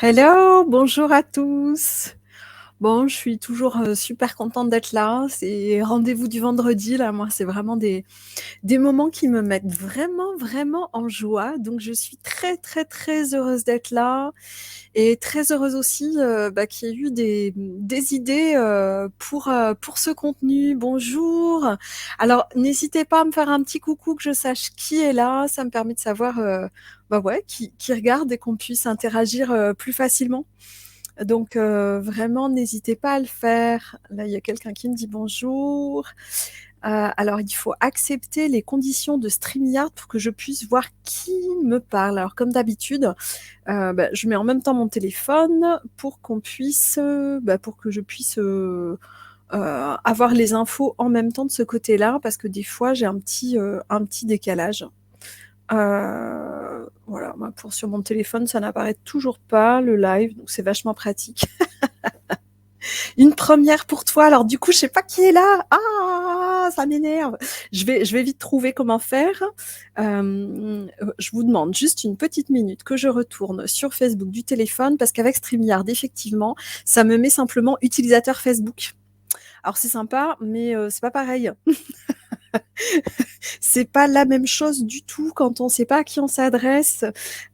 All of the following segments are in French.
Hello, bonjour à tous. Bon, je suis toujours super contente d'être là. C'est rendez-vous du vendredi, là. Moi, c'est vraiment des moments qui me mettent vraiment, vraiment en joie. Donc, je suis très, très, très heureuse d'être là et très heureuse aussi qu'il y ait eu des idées pour ce contenu. Bonjour. Alors, n'hésitez pas à me faire un petit coucou que je sache qui est là. Ça me permet de savoir qui regarde et qu'on puisse interagir plus facilement. Donc vraiment, n'hésitez pas à le faire. Là, il y a quelqu'un qui me dit bonjour. Alors, il faut accepter les conditions de StreamYard pour que je puisse voir qui me parle. Alors, comme d'habitude, je mets en même temps mon téléphone pour qu'on puisse, pour que je puisse avoir les infos en même temps de ce côté-là, parce que des fois, j'ai un petit décalage. Voilà, pour sur mon téléphone, ça n'apparaît toujours pas le live, donc c'est vachement pratique. Une première pour toi. Alors du coup, je sais pas qui est là. Ah, ça m'énerve. Je vais vite trouver comment faire. Je vous demande juste une petite minute que je retourne sur Facebook du téléphone parce qu'avec StreamYard, effectivement, ça me met simplement utilisateur Facebook. Alors c'est sympa, mais c'est pas pareil. C'est pas la même chose du tout quand on sait pas à qui on s'adresse.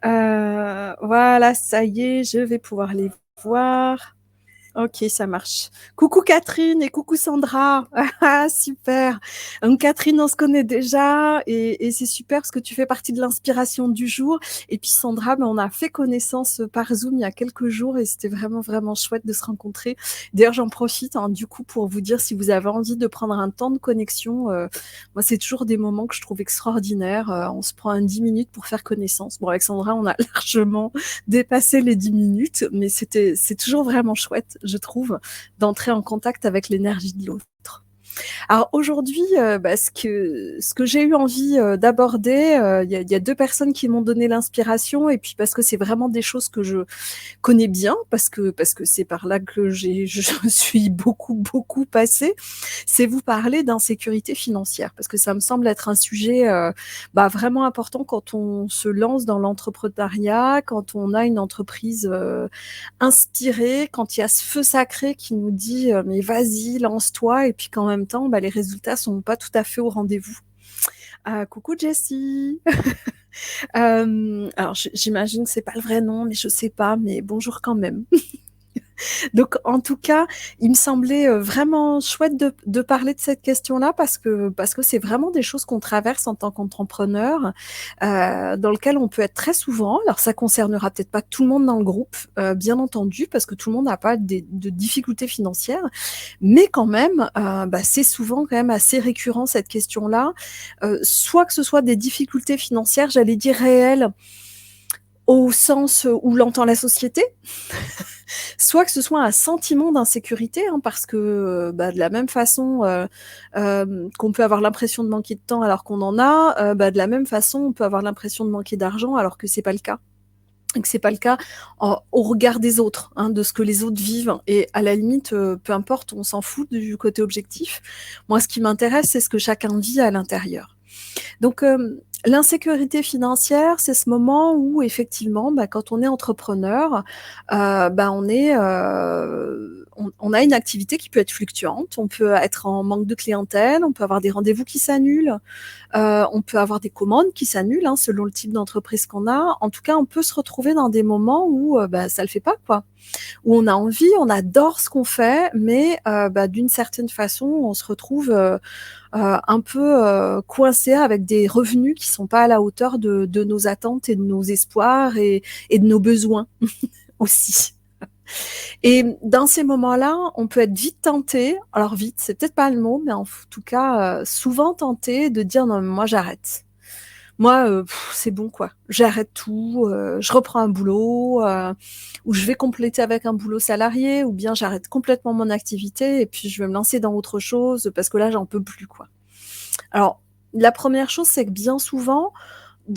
Voilà, ça y est, je vais pouvoir les voir. Ok, ça marche. Coucou Catherine et coucou Sandra. Ah, super. Donc Catherine, on se connaît déjà et c'est super parce que tu fais partie de l'inspiration du jour. Et puis Sandra, on a fait connaissance par Zoom il y a quelques jours et c'était vraiment, vraiment chouette de se rencontrer. D'ailleurs, j'en profite du coup pour vous dire si vous avez envie de prendre un temps de connexion. Moi, c'est toujours des moments que je trouve extraordinaires. On se prend 10 minutes pour faire connaissance. Bon, avec Sandra, on a largement dépassé les 10 minutes, mais c'est toujours vraiment chouette, je trouve, d'entrer en contact avec l'énergie de l'autre. Alors aujourd'hui, ce que j'ai eu envie d'aborder, il y a deux personnes qui m'ont donné l'inspiration, et puis parce que c'est vraiment des choses que je connais bien, parce que c'est par là que je suis beaucoup passée, c'est vous parler d'insécurité financière, parce que ça me semble être un sujet vraiment important quand on se lance dans l'entrepreneuriat, quand on a une entreprise inspirée, quand il y a ce feu sacré qui nous dit mais vas-y, lance-toi, et puis qu'en même temps, les résultats sont pas tout à fait au rendez-vous. Coucou Jessie. Alors j'imagine que c'est pas le vrai nom, mais je sais pas, mais bonjour quand même. Donc, en tout cas, il me semblait vraiment chouette de parler de cette question-là parce que c'est vraiment des choses qu'on traverse en tant qu'entrepreneur, dans lequel on peut être très souvent. Alors, ça concernera peut-être pas tout le monde dans le groupe, bien entendu, parce que tout le monde n'a pas de difficultés financières, mais quand même, c'est souvent quand même assez récurrent cette question-là. Soit que ce soit des difficultés financières, j'allais dire réelles, au sens où l'entend la société, soit que ce soit un sentiment d'insécurité, parce que de la même façon qu'on peut avoir l'impression de manquer de temps alors qu'on en a, de la même façon on peut avoir l'impression de manquer d'argent alors que c'est pas le cas. Et que c'est pas le cas au regard des autres, de ce que les autres vivent. Et à la limite, peu importe, on s'en fout du côté objectif. Moi, ce qui m'intéresse, c'est ce que chacun vit à l'intérieur. Donc, l'insécurité financière, c'est ce moment où effectivement, quand on est entrepreneur, on a une activité qui peut être fluctuante. On peut être en manque de clientèle, on peut avoir des rendez-vous qui s'annulent, on peut avoir des commandes qui s'annulent selon le type d'entreprise qu'on a. En tout cas, on peut se retrouver dans des moments où ça le fait pas, quoi. Où on a envie, on adore ce qu'on fait, mais d'une certaine façon, on se retrouve un peu coincé avec des revenus qui sont pas à la hauteur de nos attentes et de nos espoirs et de nos besoins aussi. Et dans ces moments-là, on peut être vite tenté, alors vite, c'est peut-être pas le mot, mais en tout cas, souvent tenté de dire non, mais moi j'arrête. Moi, c'est bon quoi. J'arrête tout, je reprends un boulot, ou je vais compléter avec un boulot salarié, ou bien j'arrête complètement mon activité et puis je vais me lancer dans autre chose parce que là, j'en peux plus quoi. Alors, la première chose, c'est que bien souvent,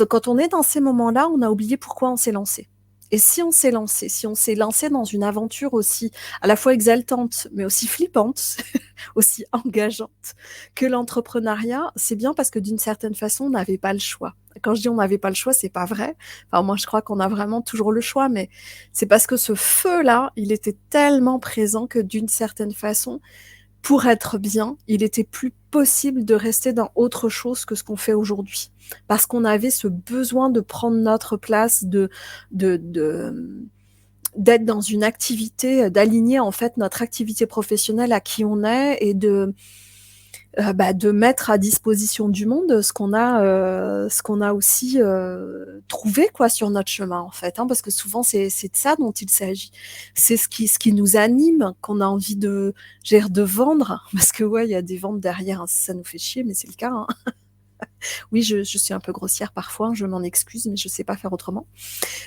quand on est dans ces moments-là, on a oublié pourquoi on s'est lancé. Et si on s'est lancé dans une aventure aussi à la fois exaltante, mais aussi flippante, aussi engageante que l'entrepreneuriat, c'est bien parce que d'une certaine façon, on n'avait pas le choix. Quand je dis on n'avait pas le choix, c'est pas vrai. Enfin, moi, je crois qu'on a vraiment toujours le choix, mais c'est parce que ce feu-là, il était tellement présent que d'une certaine façon, pour être bien, il était plus possible de rester dans autre chose que ce qu'on fait aujourd'hui. Parce qu'on avait ce besoin de prendre notre place, de d'être dans une activité, d'aligner en fait notre activité professionnelle à qui on est et de mettre à disposition du monde ce qu'on a aussi trouvé quoi sur notre chemin en fait, hein, parce que souvent c'est de ça dont il s'agit. C'est ce qui nous anime, qu'on a envie de vendre, parce que ouais, il y a des ventes derrière, hein, ça nous fait chier, mais c'est le cas. Hein. Oui, je suis un peu grossière parfois, je m'en excuse, mais je sais pas faire autrement.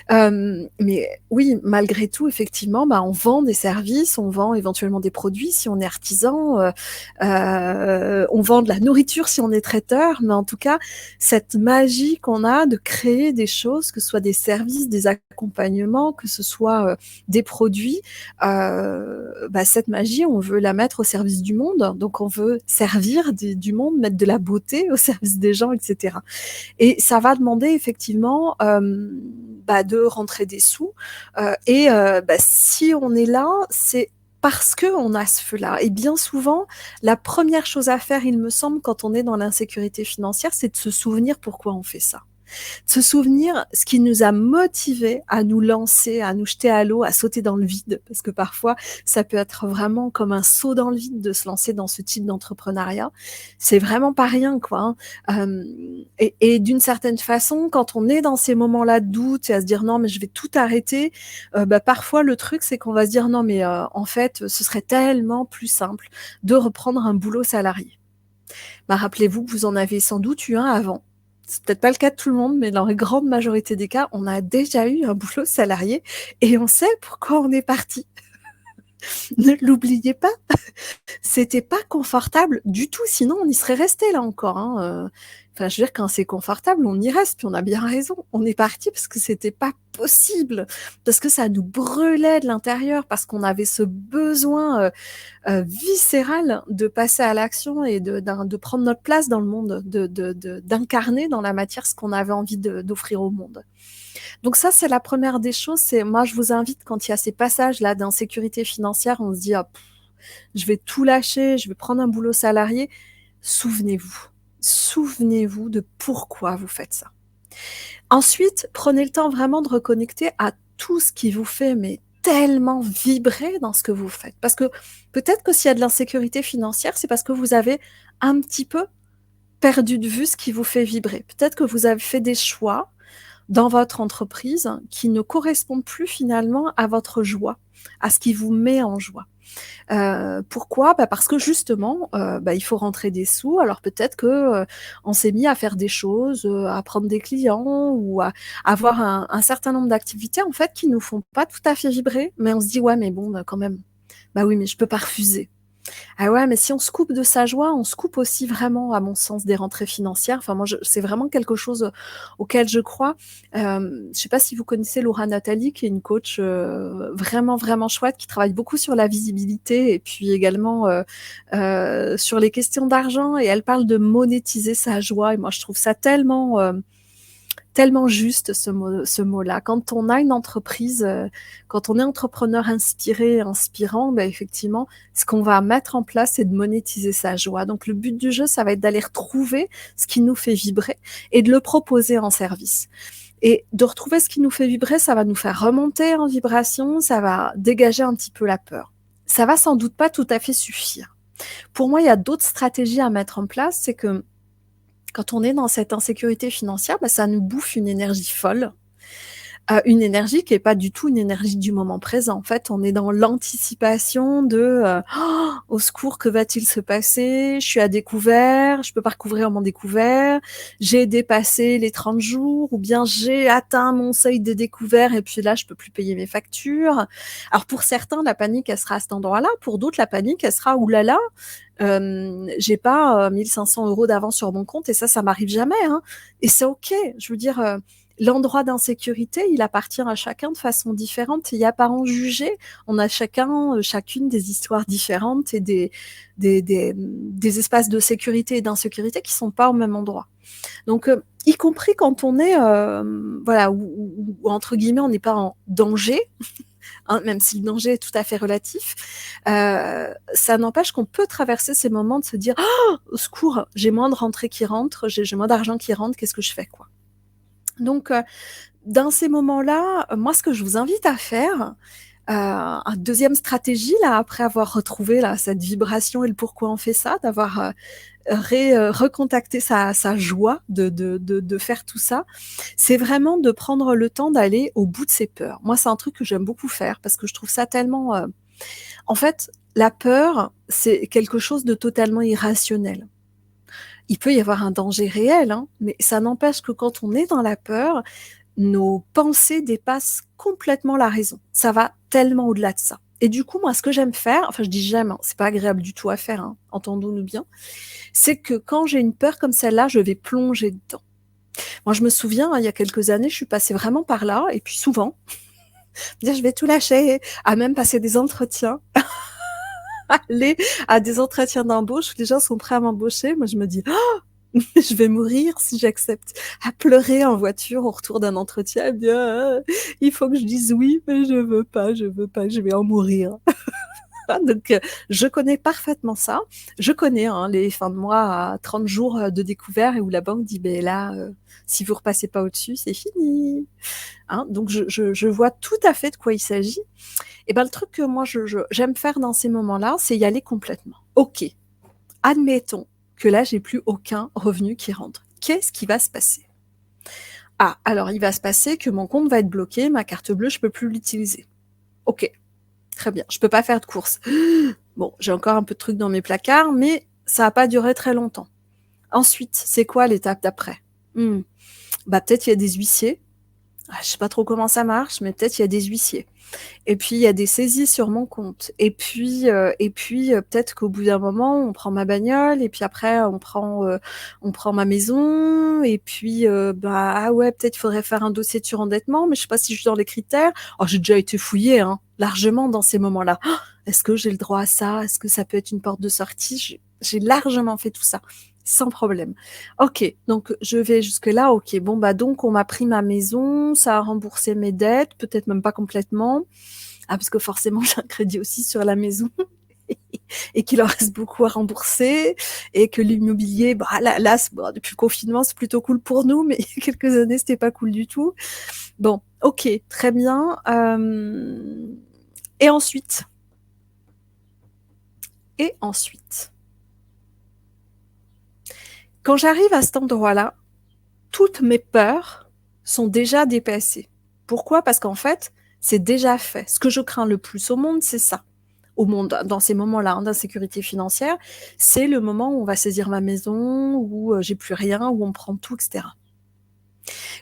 Mais oui, malgré tout, effectivement, bah, on vend des services, on vend éventuellement des produits si on est artisan, on vend de la nourriture si on est traiteur, mais en tout cas, cette magie qu'on a de créer des choses, que ce soit des services, des accompagnements, que ce soit des produits, cette magie, on veut la mettre au service du monde. Donc, on veut servir du monde, mettre de la beauté au service des gens, etc. Et ça va demander effectivement de rentrer des sous. Si on est là, c'est parce qu'on a ce feu-là. Et bien souvent, la première chose à faire, il me semble, quand on est dans l'insécurité financière, c'est de se souvenir pourquoi on fait ça. Se souvenir ce qui nous a motivés à nous lancer, à nous jeter à l'eau, à sauter dans le vide, parce que parfois, ça peut être vraiment comme un saut dans le vide de se lancer dans ce type d'entrepreneuriat. C'est vraiment pas rien, quoi. Hein. Et d'une certaine façon, quand on est dans ces moments-là de doute et à se dire non, mais je vais tout arrêter, parfois le truc, c'est qu'on va se dire non, mais en fait, ce serait tellement plus simple de reprendre un boulot salarié. Rappelez-vous que vous en avez sans doute eu un avant. C'est peut-être pas le cas de tout le monde, mais dans la grande majorité des cas, on a déjà eu un boulot salarié et on sait pourquoi on est parti. Ne l'oubliez pas, c'était pas confortable du tout, sinon on y serait resté là encore. Hein. Enfin, je veux dire, quand c'est confortable, on y reste, puis on a bien raison. On est parti parce que c'était pas possible, parce que ça nous brûlait de l'intérieur, parce qu'on avait ce besoin viscéral de passer à l'action et de prendre notre place dans le monde, d'incarner dans la matière ce qu'on avait envie d'offrir au monde. Donc ça, c'est la première des choses. C'est moi, je vous invite quand il y a ces passages-là d'insécurité financière, on se dit je vais tout lâcher, je vais prendre un boulot salarié. Souvenez-vous de pourquoi vous faites ça. Ensuite, prenez le temps vraiment de reconnecter à tout ce qui vous fait tellement vibrer dans ce que vous faites. Parce que peut-être que s'il y a de l'insécurité financière, c'est parce que vous avez un petit peu perdu de vue ce qui vous fait vibrer. Peut-être que vous avez fait des choix dans votre entreprise qui ne correspondent plus finalement à votre joie, à ce qui vous met en joie. Pourquoi ? Parce que justement, il faut rentrer des sous. Alors peut-être que on s'est mis à faire des choses, à prendre des clients ou à avoir un certain nombre d'activités en fait qui nous font pas tout à fait vibrer, mais on se dit ouais mais bon quand même, oui mais je peux pas refuser. Ah ouais, mais si on se coupe de sa joie, on se coupe aussi vraiment, à mon sens, des rentrées financières. Enfin, moi, c'est vraiment quelque chose auquel je crois. Je sais pas si vous connaissez Laura Nathalie, qui est une coach vraiment, vraiment chouette, qui travaille beaucoup sur la visibilité et puis également sur les questions d'argent. Et elle parle de monétiser sa joie. Et moi, je trouve ça tellement juste ce mot-là. Quand on a une entreprise, quand on est entrepreneur inspiré, inspirant, effectivement, ce qu'on va mettre en place, c'est de monétiser sa joie. Donc le but du jeu, ça va être d'aller retrouver ce qui nous fait vibrer et de le proposer en service. Et de retrouver ce qui nous fait vibrer, ça va nous faire remonter en vibration, ça va dégager un petit peu la peur. Ça va sans doute pas tout à fait suffire. Pour moi, il y a d'autres stratégies à mettre en place, c'est que quand on est dans cette insécurité financière, ça nous bouffe une énergie folle. Une énergie qui n'est pas du tout une énergie du moment présent. En fait, on est dans l'anticipation de au secours, que va-t-il se passer ? Je suis à découvert, je peux pas recouvrir mon découvert, j'ai dépassé les 30 jours, ou bien j'ai atteint mon seuil de découvert et puis là, je peux plus payer mes factures. Alors pour certains, la panique, elle sera à cet endroit-là. Pour d'autres, la panique, elle sera oulala. J'ai pas 1 500 € d'avance sur mon compte et ça m'arrive jamais. Hein. Et c'est ok. Je veux dire. L'endroit d'insécurité, il appartient à chacun de façon différente. Il n'y a pas à en juger. On a chacune des histoires différentes et des espaces de sécurité et d'insécurité qui ne sont pas au même endroit. Donc, y compris quand on est, voilà, ou entre guillemets, on n'est pas en danger, hein, même si le danger est tout à fait relatif, ça n'empêche qu'on peut traverser ces moments de se dire oh, au secours, j'ai moins de rentrées qui rentrent, j'ai moins d'argent qui rentre, qu'est-ce que je fais, quoi. Donc, dans ces moments-là, moi, ce que je vous invite à faire, une deuxième stratégie, là, après avoir retrouvé là, cette vibration et le pourquoi on fait ça, d'avoir recontacté sa joie de faire tout ça, c'est vraiment de prendre le temps d'aller au bout de ses peurs. Moi, c'est un truc que j'aime beaucoup faire parce que je trouve ça tellement... En fait, la peur, c'est quelque chose de totalement irrationnel. Il peut y avoir un danger réel, hein, mais ça n'empêche que quand on est dans la peur, nos pensées dépassent complètement la raison. Ça va tellement au-delà de ça. Et du coup, moi, ce que j'aime faire, enfin, je dis j'aime, hein, c'est pas agréable du tout à faire, hein, entendons-nous bien, c'est que quand j'ai une peur comme celle-là, je vais plonger dedans. Moi, je me souviens, hein, il y a quelques années, je suis passée vraiment par là, et puis souvent, dire je vais tout lâcher, à même passer des entretiens, aller à des entretiens d'embauche où les gens sont prêts à m'embaucher. Moi, je me dis, oh, je vais mourir si j'accepte. À pleurer en voiture au retour d'un entretien, eh bien, il faut que je dise oui, mais je veux pas, je vais en mourir. Donc, je connais parfaitement ça. Je connais hein, les fins de mois à 30 jours de découvert et où la banque dit, ben là, si vous repassez pas au-dessus, c'est fini. Hein, donc, je vois tout à fait de quoi il s'agit. Et ben, le truc que moi, j'aime faire dans ces moments-là, c'est y aller complètement. OK, admettons que là, j'ai plus aucun revenu qui rentre. Qu'est-ce qui va se passer? Ah, alors il va se passer que mon compte va être bloqué, ma carte bleue, je peux plus l'utiliser. OK, très bien, je peux pas faire de courses. Bon, j'ai encore un peu de trucs dans mes placards, mais ça va pas durer très longtemps. Ensuite, c'est quoi l'étape d'après? Bah peut-être il y a des huissiers. Je sais pas trop comment ça marche, mais peut-être il y a des huissiers. Et puis il y a des saisies sur mon compte. Et puis peut-être qu'au bout d'un moment, on prend ma bagnole, et puis après on prend ma maison, et puis bah ah ouais, peut-être il faudrait faire un dossier de surendettement, mais je sais pas si je suis dans les critères. Oh, j'ai déjà été fouillée, hein, largement dans ces moments-là. Oh, est-ce que j'ai le droit à ça? Est-ce que ça peut être une porte de sortie? J'ai largement fait tout ça. Sans problème. Ok, donc je vais jusque-là. Ok, bon bah donc on m'a pris ma maison, ça a remboursé mes dettes, peut-être même pas complètement. Ah, parce que forcément j'ai un crédit aussi sur la maison et qu'il en reste beaucoup à rembourser et que l'immobilier, bah là bon, depuis le confinement c'est plutôt cool pour nous, mais il y a quelques années c'était pas cool du tout. Bon, ok, très bien. Et ensuite. Quand j'arrive à cet endroit-là, toutes mes peurs sont déjà dépassées. Pourquoi? Parce qu'en fait, c'est déjà fait. Ce que je crains le plus au monde, c'est ça. Au monde, dans ces moments-là hein, d'insécurité financière, c'est le moment où on va saisir ma maison, où j'ai plus rien, où on me prend tout, etc.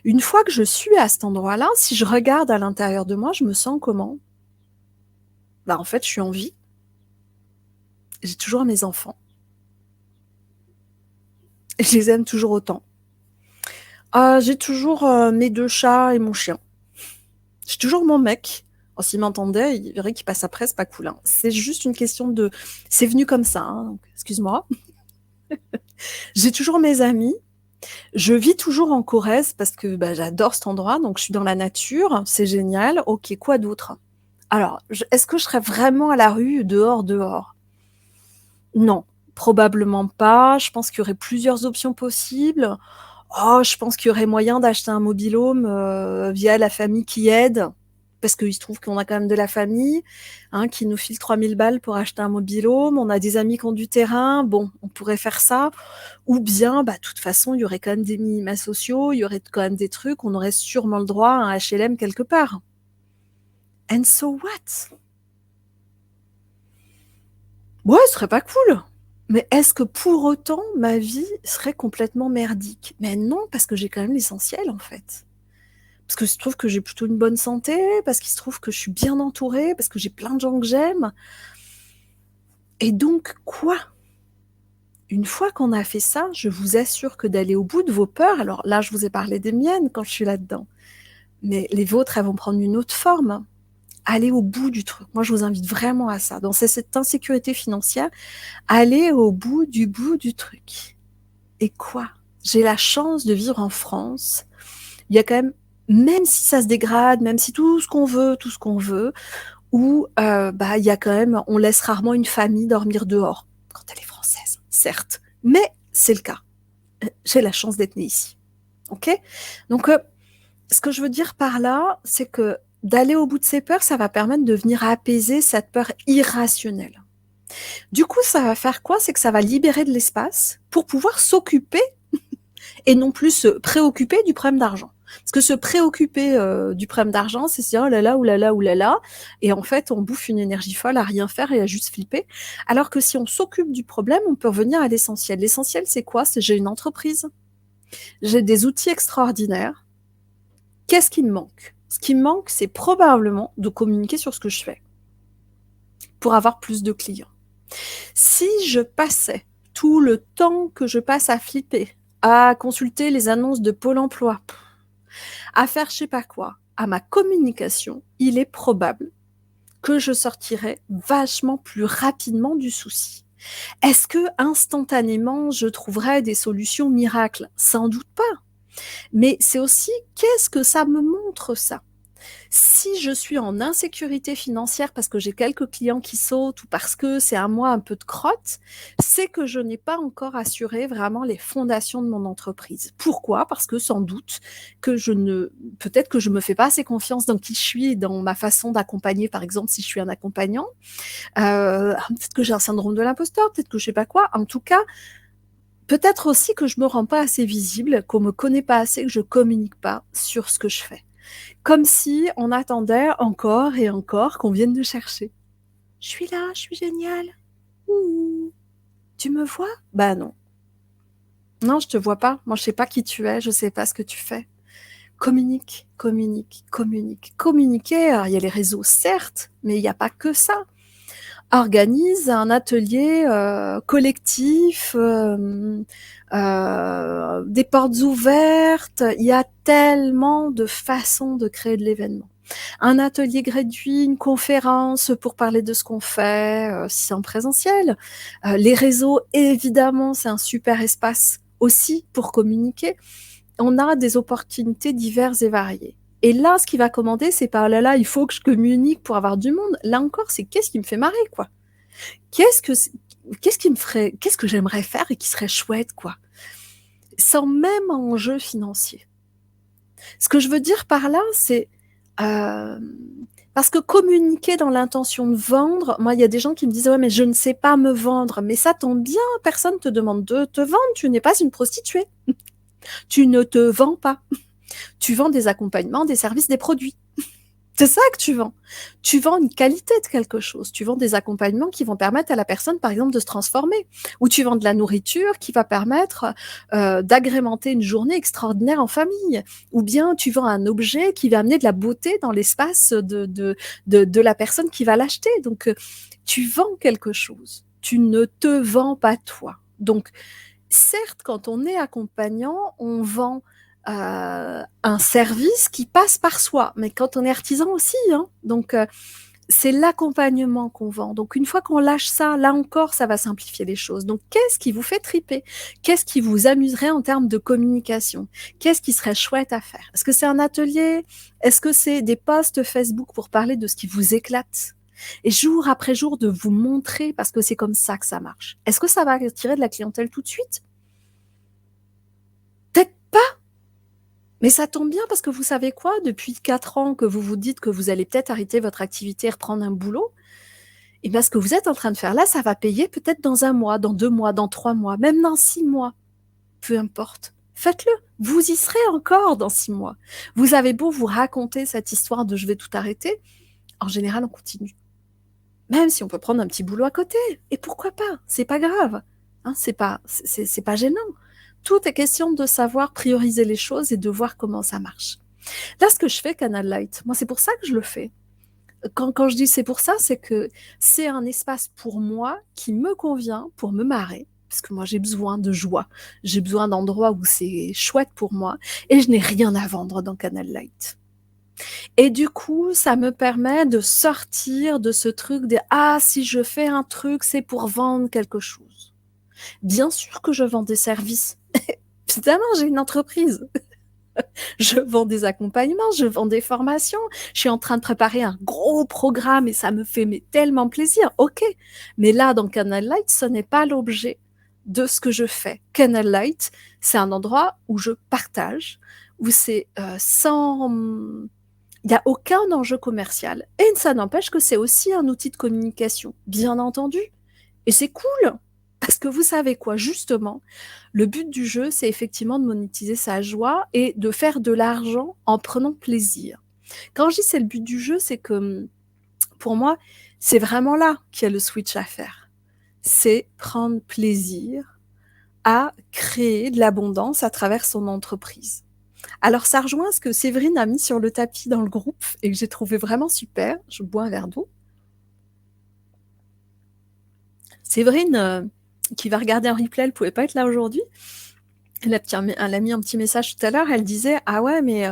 Une fois que je suis à cet endroit-là, si je regarde à l'intérieur de moi, je me sens comment? Bah, en fait, je suis en vie. J'ai toujours mes enfants. Je les aime toujours autant. J'ai toujours mes 2 chats et mon chien. J'ai toujours mon mec. Oh, s'il m'entendait, il verrait qu'il passe après, c'est pas cool. Hein. C'est juste une question de... C'est venu comme ça, hein, donc excuse-moi. J'ai toujours mes amis. Je vis toujours en Corrèze parce que bah, j'adore cet endroit, donc je suis dans la nature, c'est génial. Ok, quoi d'autre? Alors, est-ce que je serais vraiment à la rue, dehors? Non, probablement pas. Je pense qu'il y aurait plusieurs options possibles. Oh, je pense qu'il y aurait moyen d'acheter un mobil-home via la famille qui aide, parce qu'il se trouve qu'on a quand même de la famille hein, qui nous file 3000 balles pour acheter un mobil-home. On a des amis qui ont du terrain. Bon, on pourrait faire ça. Ou bien, bah, de toute façon, il y aurait quand même des minima sociaux, il y aurait quand même des trucs. On aurait sûrement le droit à un HLM quelque part. And so what? Ouais, ce serait pas cool. Mais est-ce que pour autant, ma vie serait complètement merdique? Mais non, parce que j'ai quand même l'essentiel, en fait. Parce que se trouve que j'ai plutôt une bonne santé, parce qu'il se trouve que je suis bien entourée, parce que j'ai plein de gens que j'aime. Et donc, quoi? Une fois qu'on a fait ça, je vous assure que d'aller au bout de vos peurs, alors là, je vous ai parlé des miennes quand je suis là-dedans, mais les vôtres, elles vont prendre une autre forme. Allez au bout du truc. Moi, je vous invite vraiment à ça. Donc, c'est cette insécurité financière. Allez au bout du truc. Et quoi? J'ai la chance de vivre en France. Il y a quand même si ça se dégrade, même si tout ce qu'on veut, où il y a quand même, on laisse rarement une famille dormir dehors quand elle est française, certes, mais c'est le cas. J'ai la chance d'être née ici, ok? Donc, ce que je veux dire par là, c'est que d'aller au bout de ses peurs, ça va permettre de venir apaiser cette peur irrationnelle. Du coup, ça va faire quoi? C'est que ça va libérer de l'espace pour pouvoir s'occuper et non plus se préoccuper du problème d'argent. Parce que se préoccuper du problème d'argent, c'est se dire oh là là, oulala, oulala, et en fait, on bouffe une énergie folle à rien faire et à juste flipper. Alors que si on s'occupe du problème, on peut revenir à l'essentiel. L'essentiel, c'est quoi? C'est j'ai une entreprise, j'ai des outils extraordinaires. Qu'est-ce qui me manque? Ce qui me manque, c'est probablement de communiquer sur ce que je fais pour avoir plus de clients. Si je passais tout le temps que je passe à flipper, à consulter les annonces de Pôle emploi, à faire je sais pas quoi, à ma communication, il est probable que je sortirais vachement plus rapidement du souci. Est-ce que instantanément je trouverais des solutions miracles? Sans doute pas. Mais c'est aussi qu'est-ce que ça me montre ça? Si je suis en insécurité financière parce que j'ai quelques clients qui sautent ou parce que c'est un mois un peu de crotte, c'est que je n'ai pas encore assuré vraiment les fondations de mon entreprise. Pourquoi? Parce que sans doute que peut-être que je me fais pas assez confiance dans qui je suis et dans ma façon d'accompagner, par exemple, si je suis un accompagnant. Peut-être que j'ai un syndrome de l'imposteur, peut-être que je sais pas quoi. En tout cas, peut-être aussi que je me rends pas assez visible, qu'on me connaît pas assez, que je communique pas sur ce que je fais. Comme si on attendait encore et encore qu'on vienne nous chercher. Je suis là, je suis géniale. Ouh. Tu me vois? Bah non. Non, je te vois pas. Moi, je sais pas qui tu es, je sais pas ce que tu fais. Communique, communique, communique. Communiquer, il y a les réseaux, certes, mais il n'y a pas que ça. Organise un atelier collectif, des portes ouvertes. Il y a tellement de façons de créer de l'événement. Un atelier gratuit, une conférence pour parler de ce qu'on fait, si c'est en présentiel. Les réseaux, évidemment, c'est un super espace aussi pour communiquer. On a des opportunités diverses et variées. Et là, ce qui va commander, c'est par là, il faut que je communique pour avoir du monde. Là encore, c'est qu'est-ce qui me fait marrer, quoi. Qu'est-ce que j'aimerais faire et qui serait chouette, quoi. Sans même enjeu financier. Ce que je veux dire par là, c'est parce que communiquer dans l'intention de vendre, moi, il y a des gens qui me disent ouais, mais je ne sais pas me vendre. Mais ça tombe bien, personne te demande de te vendre. Tu n'es pas une prostituée. Tu ne te vends pas. Tu vends des accompagnements, des services, des produits. C'est ça que tu vends. Tu vends une qualité de quelque chose. Tu vends des accompagnements qui vont permettre à la personne, par exemple, de se transformer. Ou tu vends de la nourriture qui va permettre d'agrémenter une journée extraordinaire en famille. Ou bien tu vends un objet qui va amener de la beauté dans l'espace de la personne qui va l'acheter. Donc, tu vends quelque chose. Tu ne te vends pas toi. Donc, certes, quand on est accompagnant, on vend un service qui passe par soi, mais quand on est artisan aussi, hein. Donc c'est l'accompagnement qu'on vend. Donc une fois qu'on lâche ça, là encore, ça va simplifier les choses. Donc qu'est-ce qui vous fait triper? Qu'est-ce qui vous amuserait en termes de communication? Qu'est-ce qui serait chouette à faire? Est-ce que c'est un atelier? Est-ce que c'est des posts Facebook pour parler de ce qui vous éclate? Et jour après jour, de vous montrer, parce que c'est comme ça que ça marche. Est-ce que ça va attirer de la clientèle tout de suite? Peut-être pas. Mais ça tombe bien parce que vous savez quoi? Depuis 4 ans que vous vous dites que vous allez peut-être arrêter votre activité et reprendre un boulot, et bien ce que vous êtes en train de faire là, ça va payer peut-être dans 1 mois, dans 2 mois, dans 3 mois, même dans 6 mois. Peu importe. Faites-le. Vous y serez encore dans 6 mois. Vous avez beau vous raconter cette histoire de je vais tout arrêter, en général, on continue. Même si on peut prendre un petit boulot à côté. Et pourquoi pas? C'est pas grave. Hein, c'est pas gênant. Tout est question de savoir prioriser les choses et de voir comment ça marche. Là, ce que je fais, Canal Light, moi, c'est pour ça que je le fais. Quand je dis c'est pour ça, c'est que c'est un espace pour moi qui me convient pour me marrer, parce que moi j'ai besoin de joie, j'ai besoin d'endroits où c'est chouette pour moi, et je n'ai rien à vendre dans Canal Light. Et du coup, ça me permet de sortir de ce truc de ah, si je fais un truc, c'est pour vendre quelque chose. Bien sûr que je vends des services. Évidemment, j'ai une entreprise. Je vends des accompagnements, je vends des formations. Je suis en train de préparer un gros programme et ça me fait tellement plaisir. Ok, mais là, dans Canal Light, ce n'est pas l'objet de ce que je fais. Canal Light, c'est un endroit où je partage, où c'est sans il n'y a aucun enjeu commercial. Et ça n'empêche que c'est aussi un outil de communication, bien entendu. Et c'est cool. Parce que vous savez quoi, justement, le but du jeu, c'est effectivement de monétiser sa joie et de faire de l'argent en prenant plaisir. Quand je dis c'est le but du jeu, c'est que pour moi, c'est vraiment là qu'il y a le switch à faire. C'est prendre plaisir à créer de l'abondance à travers son entreprise. Alors, ça rejoint ce que Séverine a mis sur le tapis dans le groupe et que j'ai trouvé vraiment super. Je bois un verre d'eau. Séverine, qui va regarder en replay, elle ne pouvait pas être là aujourd'hui. Elle a mis un petit message tout à l'heure. Elle disait ah ouais, mais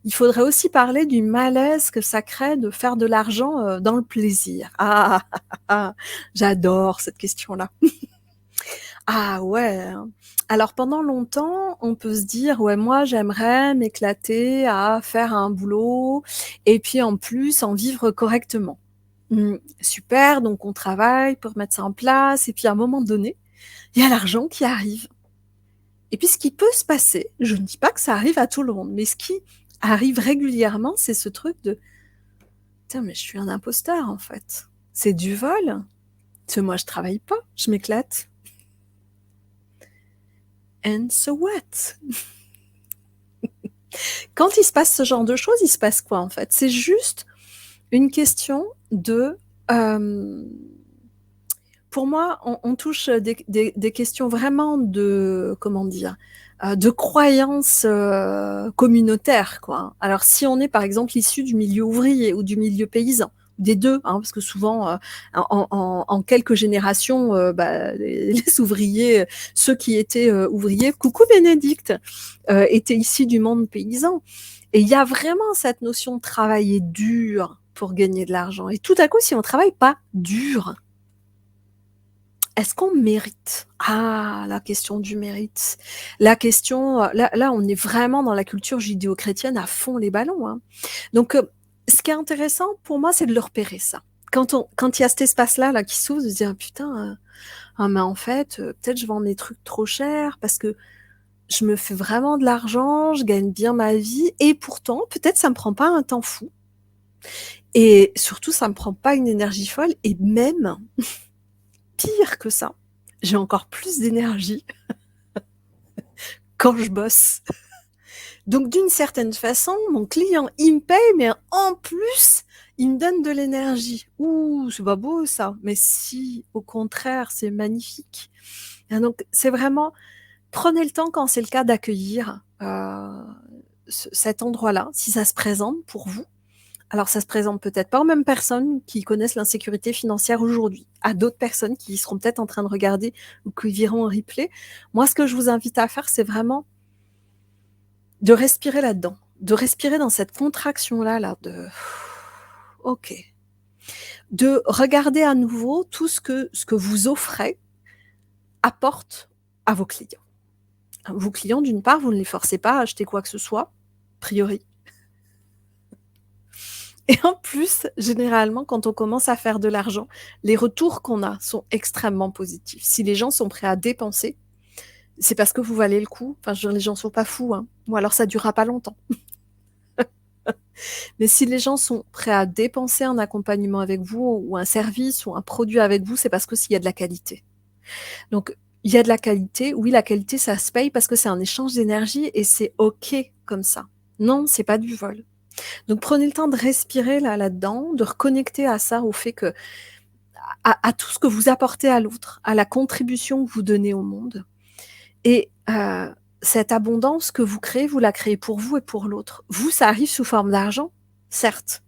il faudrait aussi parler du malaise que ça crée de faire de l'argent dans le plaisir. J'adore cette question-là. Ah ouais. Alors pendant longtemps, on peut se dire ouais, moi j'aimerais m'éclater à faire un boulot et puis en plus en vivre correctement. Super, donc on travaille pour mettre ça en place et puis à un moment donné, il y a l'argent qui arrive. Et puis ce qui peut se passer, je ne dis pas que ça arrive à tout le monde, mais ce qui arrive régulièrement, c'est ce truc de tiens, mais je suis un imposteur en fait. C'est du vol. Parce que moi je travaille pas, je m'éclate. And so what? Quand il se passe ce genre de choses, il se passe quoi en fait? C'est juste une question de pour moi, on touche des questions vraiment de, comment dire, de croyances communautaires, quoi. Alors, si on est, par exemple, issu du milieu ouvrier ou du milieu paysan, des deux, hein, parce que souvent, en quelques générations, les ouvriers, ceux qui étaient ouvriers, coucou Bénédicte, étaient issus du monde paysan. Et il y a vraiment cette notion de travailler dur pour gagner de l'argent. Et tout à coup, si on travaille pas dur, est-ce qu'on mérite? Ah, la question du mérite. La question, là, on est vraiment dans la culture judéo-chrétienne à fond les ballons. Hein. Donc, ce qui est intéressant pour moi, c'est de le repérer, ça. Quand il y a cet espace-là là, qui s'ouvre, de se dire, putain, mais en fait, peut-être je vends mes trucs trop cher parce que je me fais vraiment de l'argent, je gagne bien ma vie, et pourtant, peut-être ça me prend pas un temps fou. Et surtout, ça me prend pas une énergie folle, et même... pire que ça, j'ai encore plus d'énergie quand je bosse. Donc d'une certaine façon, mon client, il me paye, mais en plus, il me donne de l'énergie. Ouh, c'est pas beau ça. Mais si, au contraire, c'est magnifique. Et donc c'est vraiment, prenez le temps quand c'est le cas d'accueillir cet endroit-là, si ça se présente pour vous. Alors, ça se présente peut-être pas aux mêmes personnes qui connaissent l'insécurité financière aujourd'hui, à d'autres personnes qui seront peut-être en train de regarder ou qui verront en replay. Moi, ce que je vous invite à faire, c'est vraiment de respirer là-dedans, de respirer dans cette contraction-là, là, de OK. De regarder à nouveau tout ce que vous offrez apporte à vos clients. Vos clients, d'une part, vous ne les forcez pas à acheter quoi que ce soit, a priori. Et en plus, généralement, quand on commence à faire de l'argent, les retours qu'on a sont extrêmement positifs. Si les gens sont prêts à dépenser, c'est parce que vous valez le coup. Enfin, je veux dire, les gens sont pas fous, hein. Ou alors ça durera pas longtemps. Mais si les gens sont prêts à dépenser un accompagnement avec vous, ou un service, ou un produit avec vous, c'est parce que s'il y a de la qualité. Donc, il y a de la qualité. Oui, la qualité, ça se paye parce que c'est un échange d'énergie et c'est OK comme ça. Non, c'est pas du vol. Donc prenez le temps de respirer là-dedans, de reconnecter à ça, au fait que à tout ce que vous apportez à l'autre, à la contribution que vous donnez au monde. Et cette abondance que vous créez, vous la créez pour vous et pour l'autre. Vous, ça arrive sous forme d'argent, certes,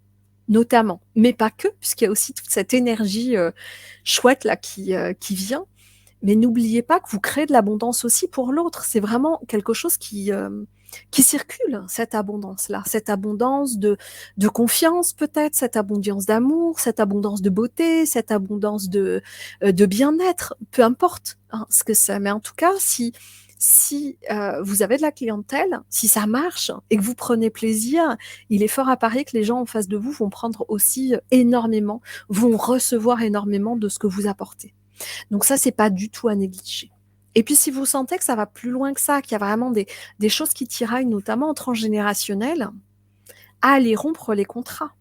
notamment, mais pas que, puisqu'il y a aussi toute cette énergie chouette là qui vient. Mais n'oubliez pas que vous créez de l'abondance aussi pour l'autre. C'est vraiment quelque chose qui circule, cette abondance-là. Cette abondance de confiance peut-être, cette abondance d'amour, cette abondance de beauté, cette abondance de bien-être, peu importe hein, ce que c'est. Mais en tout cas, si vous avez de la clientèle, si ça marche et que vous prenez plaisir, il est fort à parier que les gens en face de vous vont prendre aussi énormément, vont recevoir énormément de ce que vous apportez. Donc ça, c'est pas du tout à négliger. Et puis si vous sentez que ça va plus loin que ça, qu'il y a vraiment des choses qui tiraillent, notamment en transgénérationnel, allez rompre les contrats.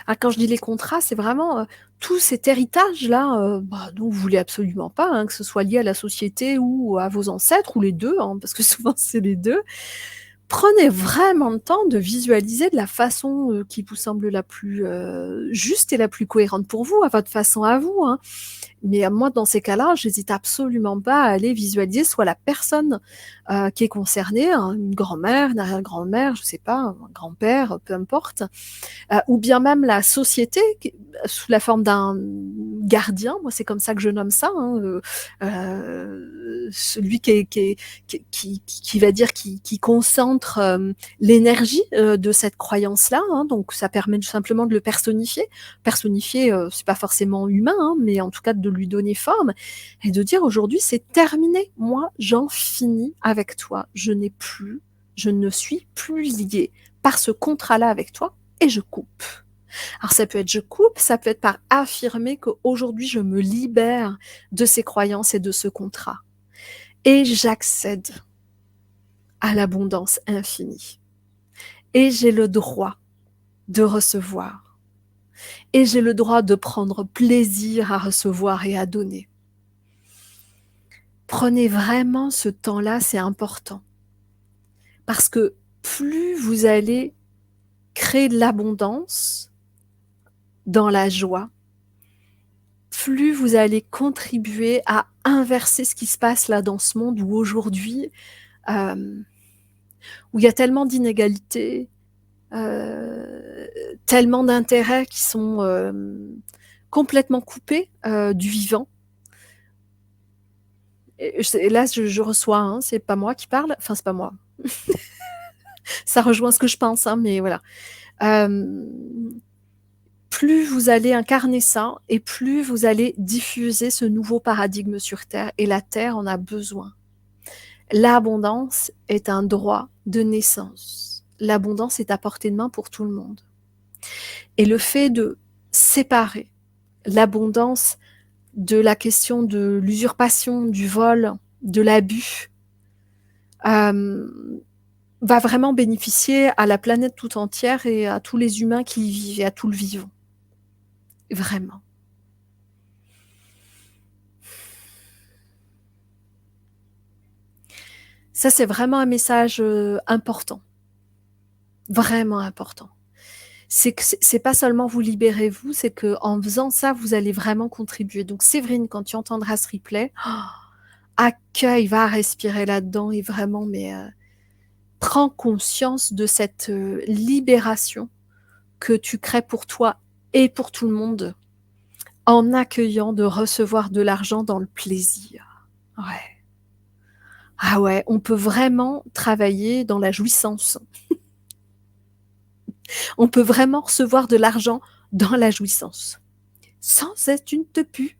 Ah, quand je dis les contrats, c'est vraiment tout cet héritage-là dont vous voulez absolument pas, hein, que ce soit lié à la société ou à vos ancêtres, ou les deux, hein, parce que souvent c'est les deux. Prenez vraiment le temps de visualiser de la façon qui vous semble la plus juste et la plus cohérente pour vous, à votre façon à vous. Hein. Mais moi, dans ces cas-là, j'hésite absolument pas à aller visualiser soit la personne qui est concernée, hein, une grand-mère, une arrière-grand-mère, je sais pas, un grand-père, peu importe, ou bien même la société sous la forme d'un gardien. Moi, c'est comme ça que je nomme ça. Hein, celui qui va dire qui concentre l'énergie de cette croyance-là. Hein, donc, ça permet simplement de le personnifier. Personnifier, c'est pas forcément humain, hein, mais en tout cas de lui donner forme et de dire aujourd'hui c'est terminé. Moi, j'en finis avec toi. Je ne suis plus liée par ce contrat-là avec toi et je coupe. Alors ça peut être je coupe, ça peut être par affirmer qu'aujourd'hui je me libère de ces croyances et de ce contrat. Et j'accède à l'abondance infinie. Et j'ai le droit de recevoir. Et j'ai le droit de prendre plaisir à recevoir et à donner. Prenez vraiment ce temps-là, c'est important. Parce que plus vous allez créer de l'abondance dans la joie, plus vous allez contribuer à inverser ce qui se passe là dans ce monde où aujourd'hui, où il y a tellement d'inégalités, tellement d'intérêts qui sont complètement coupés du vivant. Et là, je reçois, hein, c'est pas moi qui parle, enfin c'est pas moi. Ça rejoint ce que je pense, hein, mais voilà. Plus vous allez incarner ça et plus vous allez diffuser ce nouveau paradigme sur Terre. Et la Terre en a besoin. L'abondance est un droit de naissance. L'abondance est à portée de main pour tout le monde. Et le fait de séparer l'abondance de la question de l'usurpation, du vol, de l'abus, va vraiment bénéficier à la planète tout entière et à tous les humains qui y vivent et à tout le vivant. Vraiment. Ça, c'est vraiment un message important. Vraiment important. C'est que c'est pas seulement vous libérez vous, c'est que en faisant ça, vous allez vraiment contribuer. Donc Séverine, quand tu entendras ce replay, accueille, va respirer là-dedans et vraiment, mais prends conscience de cette libération que tu crées pour toi et pour tout le monde en accueillant de recevoir de l'argent dans le plaisir. Ouais. Ah ouais, on peut vraiment travailler dans la jouissance. On peut vraiment recevoir de l'argent dans la jouissance. Sans être une tepu.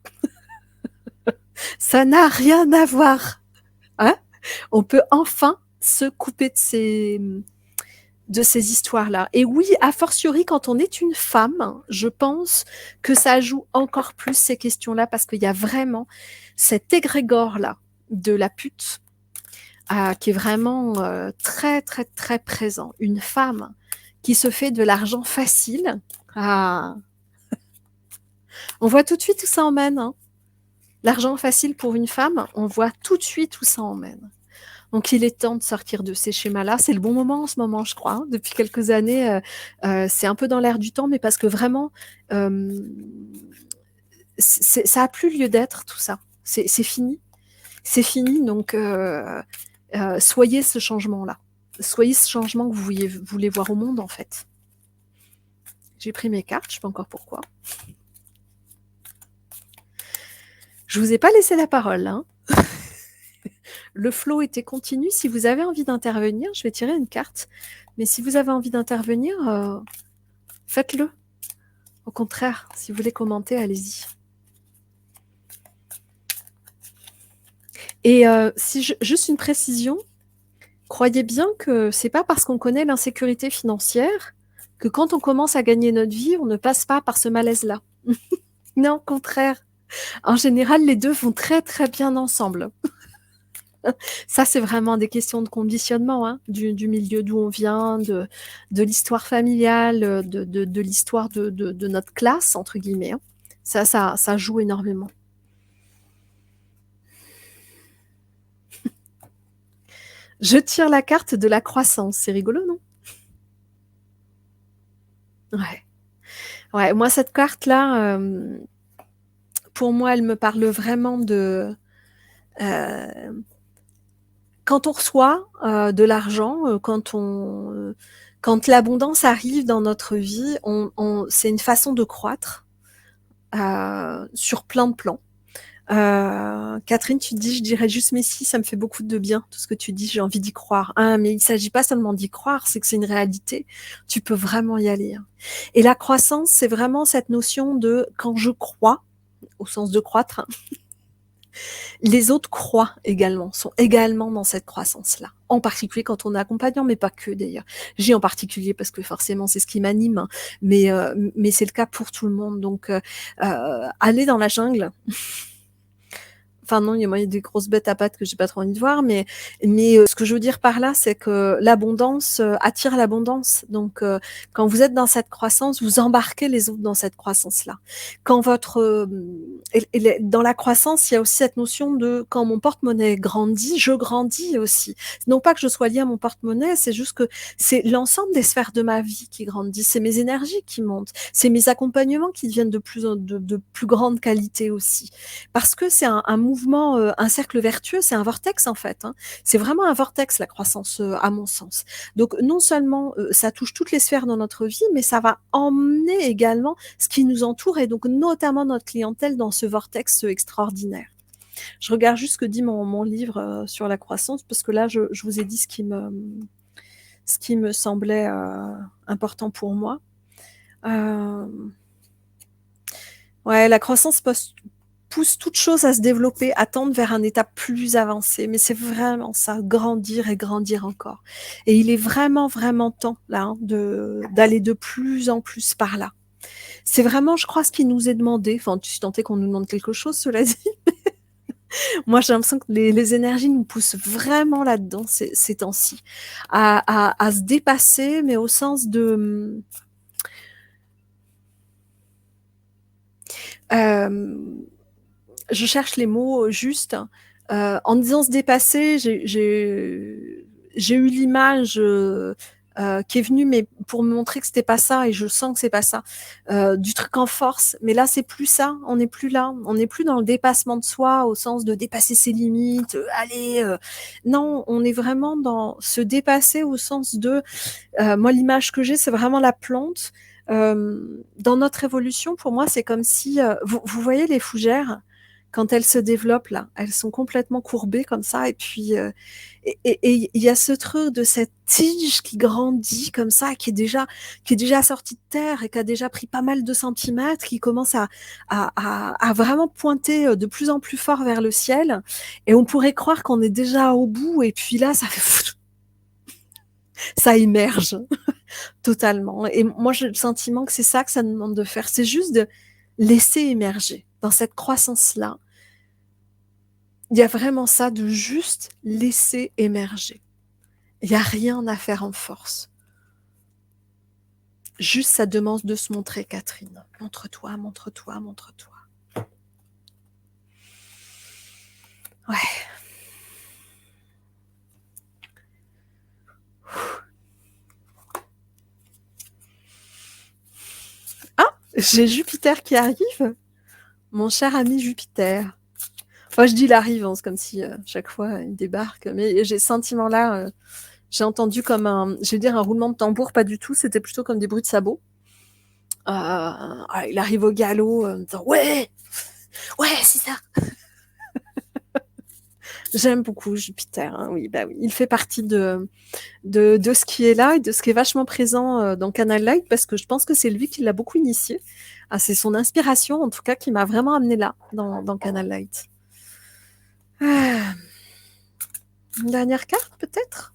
Ça n'a rien à voir. Hein? On peut enfin se couper de ces histoires-là. Et oui, a fortiori, quand on est une femme, je pense que ça joue encore plus ces questions-là parce qu'il y a vraiment cet égrégore-là de la pute qui est vraiment très, très, très présent. Une femme qui se fait de l'argent facile. Ah. On voit tout de suite où ça emmène. Hein. L'argent facile pour une femme, on voit tout de suite où ça emmène. Donc, il est temps de sortir de ces schémas-là. C'est le bon moment en ce moment, je crois. Hein. Depuis quelques années, c'est un peu dans l'air du temps, mais parce que vraiment, ça a plus lieu d'être, tout ça. C'est fini. C'est fini, donc soyez ce changement-là. Soyez ce changement que vous voulez voir au monde, en fait. J'ai pris mes cartes, je ne sais pas encore pourquoi. Je vous ai pas laissé la parole, hein. Le flow était continu. Si vous avez envie d'intervenir, je vais tirer une carte. Mais si vous avez envie d'intervenir, faites-le. Au contraire, si vous voulez commenter, allez-y. Et juste une précision, croyez bien que c'est pas parce qu'on connaît l'insécurité financière que quand on commence à gagner notre vie, on ne passe pas par ce malaise-là. Non, au contraire. En général, les deux vont très très bien ensemble. Ça, c'est vraiment des questions de conditionnement, hein, du milieu d'où on vient, de l'histoire familiale, de l'histoire de notre classe, entre guillemets. Hein. Ça joue énormément. Je tire la carte de la croissance. C'est rigolo, non? Ouais. Ouais, moi, cette carte-là, pour moi, elle me parle vraiment de... quand on reçoit de l'argent, quand l'abondance arrive dans notre vie, c'est une façon de croître sur plein de plans. Catherine, tu dis, je dirais juste mais si, ça me fait beaucoup de bien, tout ce que tu dis, j'ai envie d'y croire. Hein, mais il s'agit pas seulement d'y croire, c'est que c'est une réalité. Tu peux vraiment y aller. Hein. Et la croissance, c'est vraiment cette notion de quand je crois, au sens de croître, hein, les autres croient également, sont également dans cette croissance-là. En particulier quand on est accompagnant, mais pas que d'ailleurs. J'ai en particulier parce que forcément c'est ce qui m'anime, hein, mais c'est le cas pour tout le monde. Donc aller dans la jungle. Enfin non, il y a des grosses bêtes à pattes que j'ai pas trop envie de voir, mais ce que je veux dire par là, c'est que l'abondance attire l'abondance. Donc quand vous êtes dans cette croissance, vous embarquez les autres dans cette croissance-là. Quand dans la croissance, il y a aussi cette notion de quand mon porte-monnaie grandit, je grandis aussi. Non pas que je sois liée à mon porte-monnaie, c'est juste que c'est l'ensemble des sphères de ma vie qui grandit, c'est mes énergies qui montent, c'est mes accompagnements qui deviennent de plus grande qualité aussi. Parce que c'est un mouvement, un cercle vertueux, c'est un vortex en fait. Hein. C'est vraiment un vortex la croissance, à mon sens. Donc non seulement ça touche toutes les sphères dans notre vie, mais ça va emmener également ce qui nous entoure et donc notamment notre clientèle dans ce vortex extraordinaire. Je regarde juste ce que dit mon livre sur la croissance parce que là je vous ai dit ce qui me semblait important pour moi. Ouais, la croissance pousse toute chose à se développer, à tendre vers un état plus avancé. Mais c'est vraiment ça, grandir et grandir encore. Et il est vraiment, vraiment temps là hein, d'aller de plus en plus par là. C'est vraiment, je crois, ce qui nous est demandé. Enfin, tu tentais qu'on nous demande quelque chose, cela dit. Moi, j'ai l'impression que les énergies nous poussent vraiment là-dedans ces temps-ci, à se dépasser, mais au sens de... je cherche les mots justes. En disant se dépasser, j'ai eu l'image qui est venue, mais pour me montrer que c'était pas ça, et je sens que c'est pas ça, du truc en force. Mais là, c'est plus ça. On n'est plus là. On n'est plus dans le dépassement de soi au sens de dépasser ses limites. Non, on est vraiment dans se dépasser au sens de. Moi, l'image que j'ai, c'est vraiment la plante. Dans notre évolution, pour moi, c'est comme si vous voyez les fougères. Quand elles se développent là, elles sont complètement courbées comme ça, et puis et il y a ce truc de cette tige qui grandit comme ça, qui est déjà sortie de terre et qui a déjà pris pas mal de centimètres, qui commence à vraiment pointer de plus en plus fort vers le ciel, et on pourrait croire qu'on est déjà au bout, et puis là ça émerge totalement. Et moi j'ai le sentiment que c'est ça que ça nous demande de faire, c'est juste de laisser émerger dans cette croissance-là. Il y a vraiment ça de juste laisser émerger. Il n'y a rien à faire en force. Juste ça demande de se montrer, Catherine. Montre-toi, montre-toi, montre-toi. Ouais. Ah, j'ai Jupiter qui arrive. Mon cher ami Jupiter. Enfin, je dis il arrive, hein, c'est comme si chaque fois il débarque. Mais j'ai ce sentiment-là, j'ai entendu comme je vais dire un roulement de tambour, pas du tout, c'était plutôt comme des bruits de sabots. Il arrive au galop, en disant ouais, c'est ça. J'aime beaucoup Jupiter, hein, oui, bah oui. Il fait partie de ce qui est là et de ce qui est vachement présent dans Canal Light parce que je pense que c'est lui qui l'a beaucoup initié. Ah, c'est son inspiration, en tout cas, qui m'a vraiment amené là, dans Canal Light. Ah. Une dernière carte, peut-être?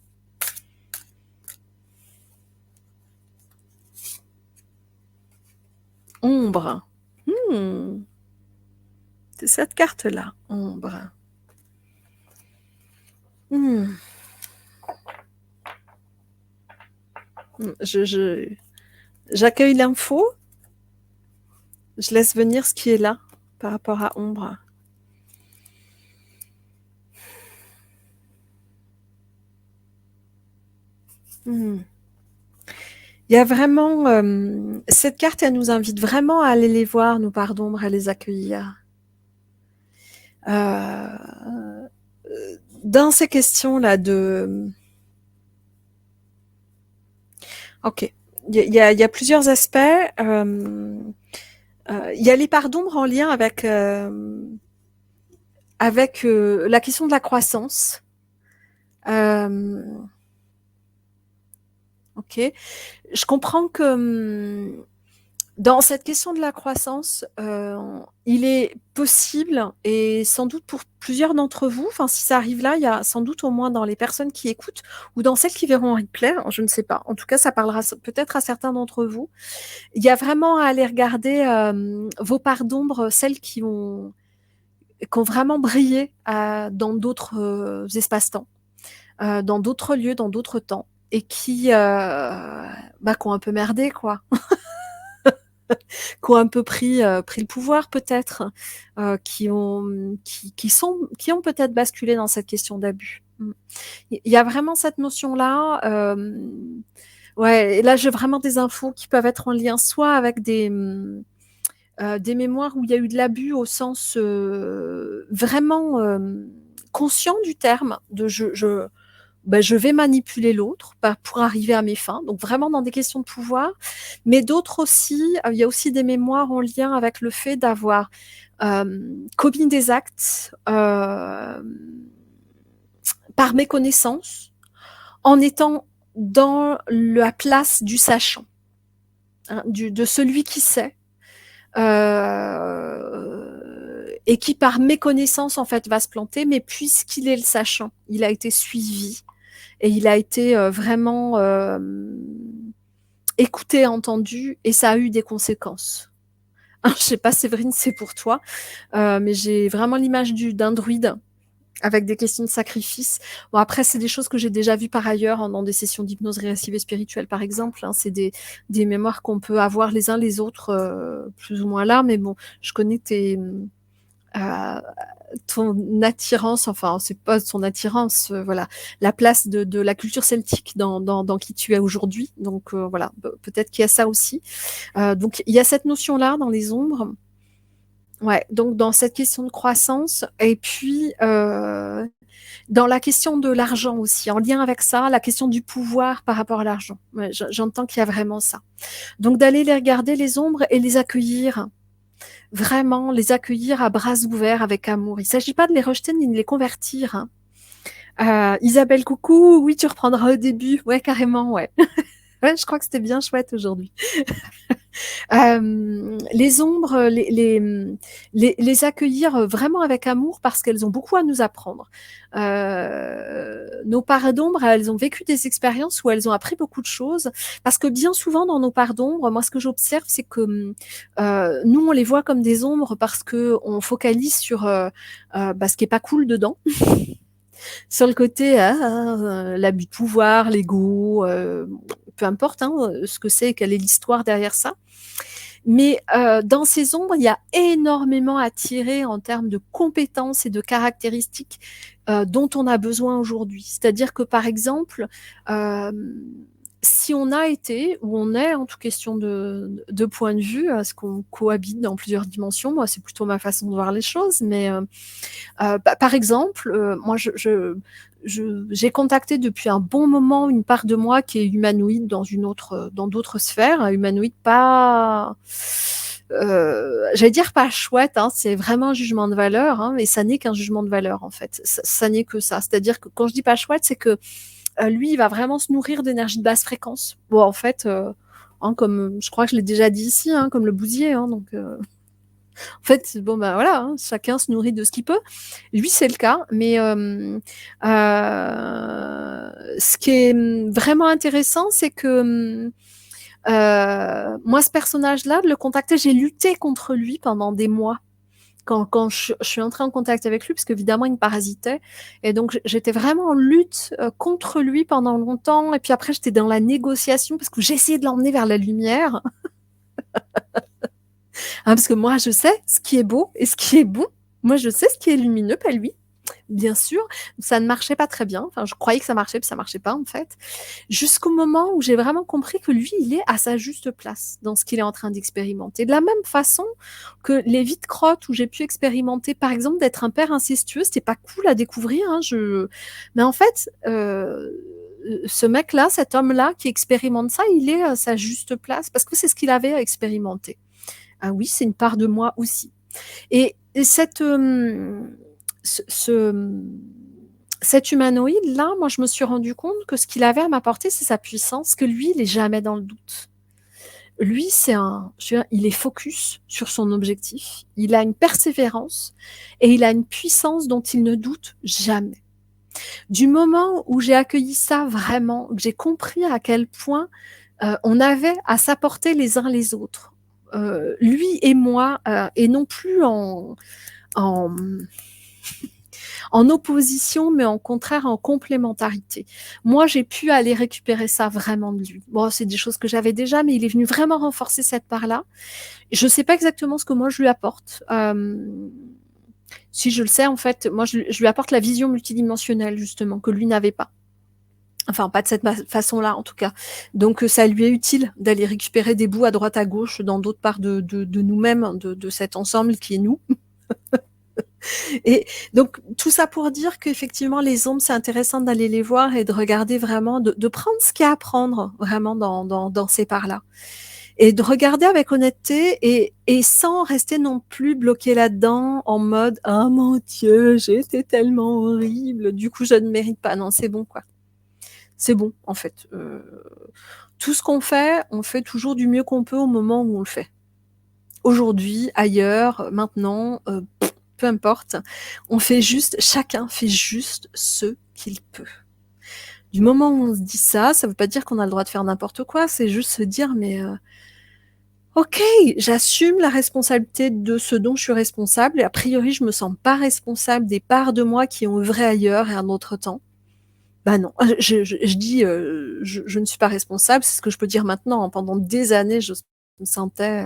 Ombre. Hmm. C'est cette carte-là, ombre. Hmm. J'accueille l'info. Je laisse venir ce qui est là par rapport à ombre. Hmm. Il y a vraiment cette carte, elle nous invite vraiment à aller les voir, nos parts d'ombre, à les accueillir. Dans ces questions-là de... Ok. Il y a plusieurs aspects. Il y a les parts d'ombre en lien avec la question de la croissance. Ok. Je comprends que dans cette question de la croissance, il est possible, et sans doute pour plusieurs d'entre vous, enfin si ça arrive là, il y a sans doute au moins dans les personnes qui écoutent ou dans celles qui verront en replay, je ne sais pas. En tout cas, ça parlera peut-être à certains d'entre vous. Il y a vraiment à aller regarder vos parts d'ombre, celles qui ont vraiment brillé dans d'autres espaces-temps, dans d'autres lieux, dans d'autres temps, et qui ont un peu merdé, quoi. Qui ont un peu pris le pouvoir peut-être, qui ont peut-être basculé dans cette question d'abus. Il y a vraiment cette notion-là. Ouais, et là j'ai vraiment des infos qui peuvent être en lien soit avec des mémoires où il y a eu de l'abus au sens vraiment conscient du terme, de je vais manipuler l'autre pour arriver à mes fins, donc vraiment dans des questions de pouvoir, mais d'autres aussi, il y a aussi des mémoires en lien avec le fait d'avoir commis des actes par méconnaissance, en étant dans la place du sachant, hein, de celui qui sait, et qui par méconnaissance en fait va se planter, mais puisqu'il est le sachant, il a été suivi et il a été vraiment écouté, entendu, et ça a eu des conséquences. Je ne sais pas, Séverine, c'est pour toi, mais j'ai vraiment l'image d'un druide avec des questions de sacrifice. Bon, après, c'est des choses que j'ai déjà vues par ailleurs dans des sessions d'hypnose régressive et spirituelle, par exemple. Hein. C'est des mémoires qu'on peut avoir les uns les autres, plus ou moins là, mais bon, je connais ton attirance, enfin, c'est pas son attirance, voilà, la place de la culture celtique dans qui tu es aujourd'hui. Donc, voilà, peut-être qu'il y a ça aussi. Donc, il y a cette notion-là dans les ombres. Ouais, donc dans cette question de croissance, et puis dans la question de l'argent aussi, en lien avec ça, la question du pouvoir par rapport à l'argent. Ouais, j'entends qu'il y a vraiment ça. Donc d'aller les regarder, les ombres, et les accueillir. Vraiment, les accueillir à bras ouverts avec amour. Il ne s'agit pas de les rejeter ni de les convertir. Hein. Isabelle, coucou. Oui, tu reprendras au début. Ouais, carrément, ouais. Ouais, je crois que c'était bien chouette aujourd'hui. Les ombres, les accueillir vraiment avec amour parce qu'elles ont beaucoup à nous apprendre. Nos parts d'ombre, elles ont vécu des expériences où elles ont appris beaucoup de choses parce que bien souvent dans nos parts d'ombre, moi ce que j'observe c'est que nous on les voit comme des ombres parce que on focalise sur ce qui est pas cool dedans. Sur le côté l'abus de pouvoir, l'ego, peu importe ce que c'est, quelle est l'histoire derrière ça. Mais dans ces ombres, il y a énormément à tirer en termes de compétences et de caractéristiques dont on a besoin aujourd'hui. C'est-à-dire que, par exemple, si on a été, ou on est en toute question de point de vue, parce qu'on cohabite dans plusieurs dimensions, moi c'est plutôt ma façon de voir les choses, mais par exemple, moi j'ai contacté depuis un bon moment une part de moi qui est humanoïde dans d'autres sphères, humanoïde pas j'allais dire pas chouette, hein, c'est vraiment un jugement de valeur, hein, mais ça n'est qu'un jugement de valeur en fait. Ça n'est que ça. C'est-à-dire que quand je dis pas chouette, c'est que lui, il va vraiment se nourrir d'énergie de basse fréquence. Bon, en fait, hein, comme je crois que je l'ai déjà dit ici, hein, comme le bousier. Hein, donc, en fait, bon, bah voilà, hein, chacun se nourrit de ce qu'il peut. Lui, c'est le cas. Mais ce qui est vraiment intéressant, c'est que moi, ce personnage-là, de le contacter, j'ai lutté contre lui pendant des mois. Quand je suis entrée en contact avec lui, parce qu'évidemment, il me parasitait. Et donc, j'étais vraiment en lutte contre lui pendant longtemps. Et puis après, j'étais dans la négociation parce que j'essayais de l'emmener vers la lumière. Hein, parce que moi, je sais ce qui est beau et ce qui est bon. Moi, je sais ce qui est lumineux, pas lui. Bien sûr, ça ne marchait pas très bien. Enfin, je croyais que ça marchait, puis ça marchait pas, en fait. Jusqu'au moment où j'ai vraiment compris que lui, il est à sa juste place dans ce qu'il est en train d'expérimenter. De la même façon que les vides-crottes où j'ai pu expérimenter, par exemple, d'être un père incestueux, c'était pas cool à découvrir. Hein, Mais en fait, ce mec-là, cet homme-là qui expérimente ça, il est à sa juste place parce que c'est ce qu'il avait à expérimenter. Ah oui, c'est une part de moi aussi. Et ce, cet humanoïde-là, moi, je me suis rendu compte que ce qu'il avait à m'apporter, c'est sa puissance, que lui, il est jamais dans le doute. Lui, il est focus sur son objectif. Il a une persévérance et il a une puissance dont il ne doute jamais. Du moment où j'ai accueilli ça vraiment, que j'ai compris à quel point on avait à s'apporter les uns les autres, lui et moi, et non plus en, en opposition, mais en contraire en complémentarité. Moi, j'ai pu aller récupérer ça vraiment de lui. Bon, c'est des choses que j'avais déjà, mais il est venu vraiment renforcer cette part-là. Je ne sais pas exactement ce que moi je lui apporte. Si je le sais, en fait, moi je lui apporte la vision multidimensionnelle, justement, que lui n'avait pas. Enfin, pas de cette façon-là, en tout cas. Donc, ça lui est utile d'aller récupérer des bouts à droite à gauche dans d'autres parts de nous-mêmes, de cet ensemble qui est nous. Et donc, tout ça pour dire qu'effectivement, les ombres, c'est intéressant d'aller les voir et de regarder vraiment, de prendre ce qu'il y a à prendre vraiment dans ces parts-là. Et de regarder avec honnêteté et sans rester non plus bloqué là-dedans en mode « Ah mon Dieu, j'ai été tellement horrible, du coup je ne mérite pas. » Non, c'est bon quoi. C'est bon en fait. Tout ce qu'on fait, on fait toujours du mieux qu'on peut au moment où on le fait. Aujourd'hui, ailleurs, maintenant, peu importe. On fait juste, chacun fait juste ce qu'il peut. Du moment où on se dit ça, ça veut pas dire qu'on a le droit de faire n'importe quoi, c'est juste se dire mais ok, j'assume la responsabilité de ce dont je suis responsable et a priori je me sens pas responsable des parts de moi qui ont œuvré ailleurs et un autre temps. Bah non, je dis je ne suis pas responsable, c'est ce que je peux dire maintenant. Pendant des années, je me sentais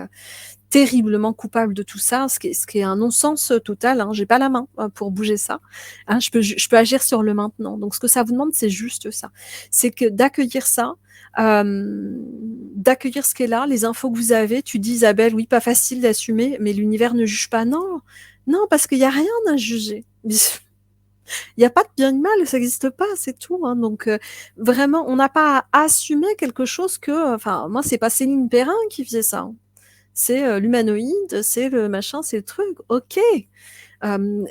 terriblement coupable de tout ça, ce qui est un non-sens total. Hein. J'ai pas la main pour bouger ça. Hein, je peux agir sur le maintenant. Donc, ce que ça vous demande, c'est juste ça. C'est que d'accueillir ça, d'accueillir ce qui est là, les infos que vous avez. Tu dis, Isabelle, oui, pas facile d'assumer, mais l'univers ne juge pas. Non, non, parce qu'il y a rien à juger. Il n'y a pas de bien et de mal, ça n'existe pas, c'est tout. Hein. Donc, vraiment, on n'a pas à assumer quelque chose que... Enfin, moi, c'est pas Céline Perrin qui faisait ça. Hein. C'est l'humanoïde, c'est le machin, c'est le truc. Ok.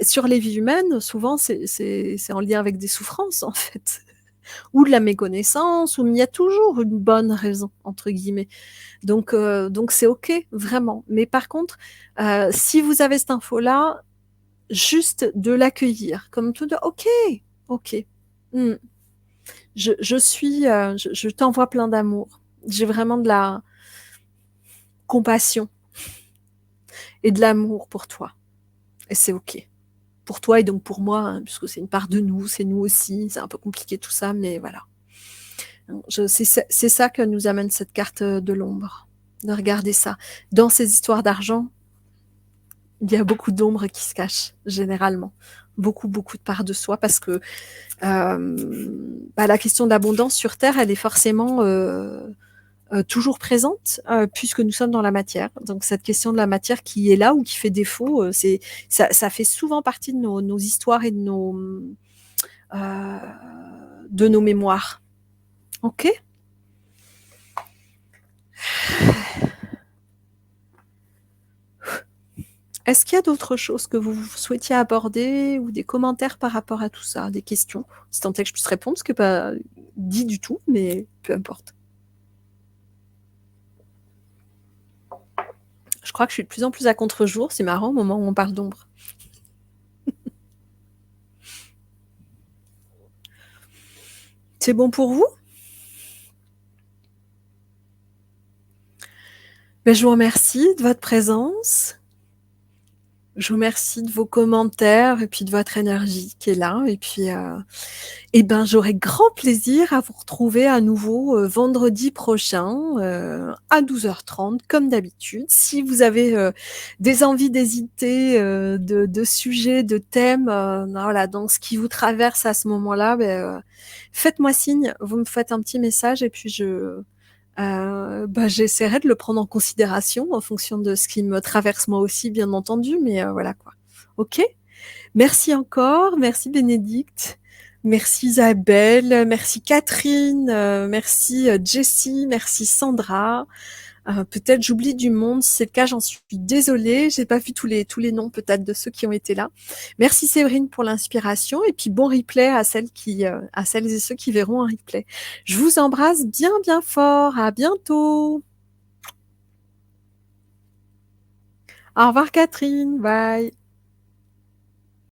Sur les vies humaines, souvent, c'est en lien avec des souffrances, en fait. Ou de la méconnaissance, ou il y a toujours une bonne raison, entre guillemets. Donc c'est ok, vraiment. Mais par contre, si vous avez cette info-là, juste de l'accueillir, comme tout de ok, ok. Hmm. Je t'envoie plein d'amour. J'ai vraiment de la compassion et de l'amour pour toi. Et c'est ok. Pour toi et donc pour moi, hein, puisque c'est une part de nous, c'est nous aussi. C'est un peu compliqué tout ça, mais voilà. C'est ça que nous amène cette carte de l'ombre. De regarder ça. Dans ces histoires d'argent, il y a beaucoup d'ombres qui se cachent, généralement. Beaucoup, beaucoup de parts de soi, parce que la question de l'abondance sur Terre, elle est forcément toujours présente, puisque nous sommes dans la matière. Donc cette question de la matière qui est là ou qui fait défaut, ça fait souvent partie de nos histoires et de nos mémoires. Ok. Est-ce qu'il y a d'autres choses que vous souhaitiez aborder ou des commentaires par rapport à tout ça, des questions? Si tant est que je puisse répondre, ce qui est pas dit du tout, mais peu importe. Je crois que je suis de plus en plus à contre-jour, c'est marrant au moment où on parle d'ombre. C'est bon pour vous? Ben, je vous remercie de votre présence. Je vous remercie de vos commentaires et puis de votre énergie qui est là. Et puis, et ben, j'aurai grand plaisir à vous retrouver à nouveau vendredi prochain à 12h30, comme d'habitude. Si vous avez des envies d'hésiter, de sujets, de thèmes, voilà, donc ce qui vous traverse à ce moment-là, ben, faites-moi signe. Vous me faites un petit message et puis bah, j'essaierai de le prendre en considération en fonction de ce qui me traverse moi aussi, bien entendu, mais voilà quoi. Ok? Merci encore, merci Bénédicte, merci Isabelle, merci Catherine, merci Jessie, merci Sandra. Peut-être j'oublie du monde, si c'est le cas, j'en suis désolée. J'ai pas vu tous les noms peut-être de ceux qui ont été là. Merci Séverine pour l'inspiration et puis bon replay à celles et ceux qui verront un replay. Je vous embrasse bien bien fort. À bientôt. Au revoir Catherine. Bye.